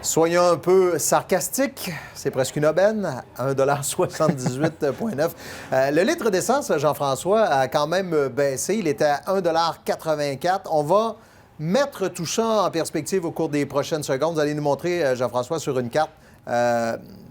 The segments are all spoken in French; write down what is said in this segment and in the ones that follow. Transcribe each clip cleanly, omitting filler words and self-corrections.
Soyons un peu sarcastiques, c'est presque une aubaine, 1,78,9 $. Le litre d'essence, Jean-François, a quand même baissé. Il était à 1,84 $. On va mettre tout ça en perspective au cours des prochaines secondes. Vous allez nous montrer, Jean-François, sur une carte,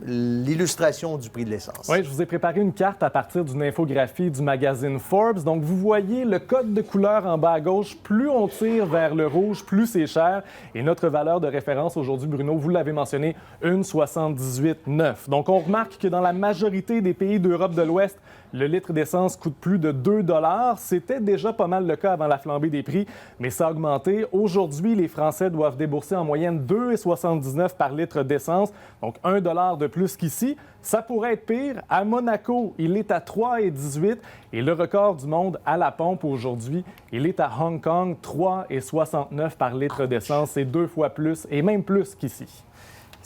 l'illustration du prix de l'essence. Oui, je vous ai préparé une carte à partir d'une infographie du magazine Forbes. Donc, vous voyez le code de couleur en bas à gauche. Plus on tire vers le rouge, plus c'est cher. Et notre valeur de référence aujourd'hui, Bruno, vous l'avez mentionné, 1,78,9 $. Donc, on remarque que dans la majorité des pays d'Europe de l'Ouest, le litre d'essence coûte plus de 2 $. C'était déjà pas mal le cas avant la flambée des prix, mais ça a augmenté. Aujourd'hui, les Français doivent débourser en moyenne 2,79 $ par litre d'essence, donc 1 $ de plus qu'ici. Ça pourrait être pire. À Monaco, il est à 3,18 $ et le record du monde à la pompe aujourd'hui, il est à Hong Kong, 3,69 $ par litre d'essence. C'est 2 fois plus et même plus qu'ici.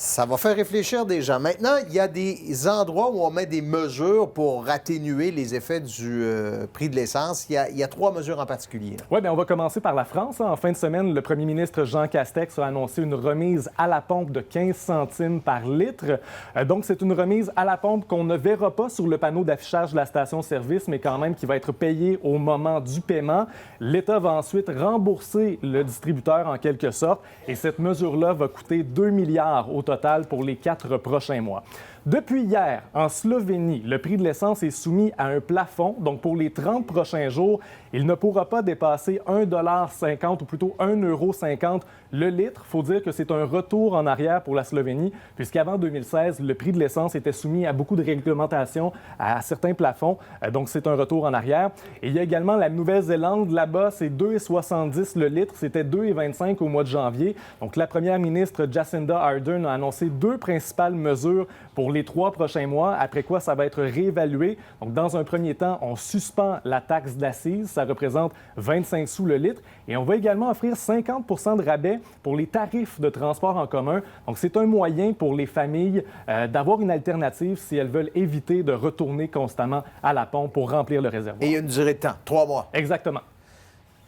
Ça va faire réfléchir des gens. Maintenant, il y a des endroits où on met des mesures pour atténuer les effets du prix de l'essence. Il y a 3 mesures en particulier. Oui, bien, on va commencer par la France. En fin de semaine, le premier ministre Jean Castex a annoncé une remise à la pompe de 15 centimes par litre. Donc, c'est une remise à la pompe qu'on ne verra pas sur le panneau d'affichage de la station-service, mais quand même qui va être payée au moment du paiement. L'État va ensuite rembourser le distributeur en quelque sorte. Et cette mesure-là va coûter 2 milliards au total pour les 4 prochains mois. Depuis hier, en Slovénie, le prix de l'essence est soumis à un plafond. Donc, pour les 30 prochains jours, il ne pourra pas dépasser 1,50 $ ou plutôt 1,50 € le litre. Il faut dire que c'est un retour en arrière pour la Slovénie, puisqu'avant 2016, le prix de l'essence était soumis à beaucoup de réglementations, à certains plafonds. Donc, c'est un retour en arrière. Et il y a également la Nouvelle-Zélande. Là-bas, c'est 2,70 $ le litre. C'était 2,25 € au mois de janvier. Donc, la première ministre Jacinda Ardern a annoncé 2 principales mesures pour les 3 prochains mois, après quoi ça va être réévalué. Donc, dans un premier temps, on suspend la taxe d'assises. Ça représente 25 sous le litre. Et on va également offrir 50 % de rabais pour les tarifs de transport en commun. Donc, c'est un moyen pour les familles d'avoir une alternative si elles veulent éviter de retourner constamment à la pompe pour remplir le réservoir. Et il y a une durée de temps, 3 mois. Exactement.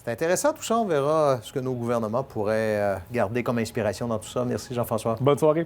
C'est intéressant tout ça. On verra ce que nos gouvernements pourraient garder comme inspiration dans tout ça. Merci, Jean-François. Bonne soirée.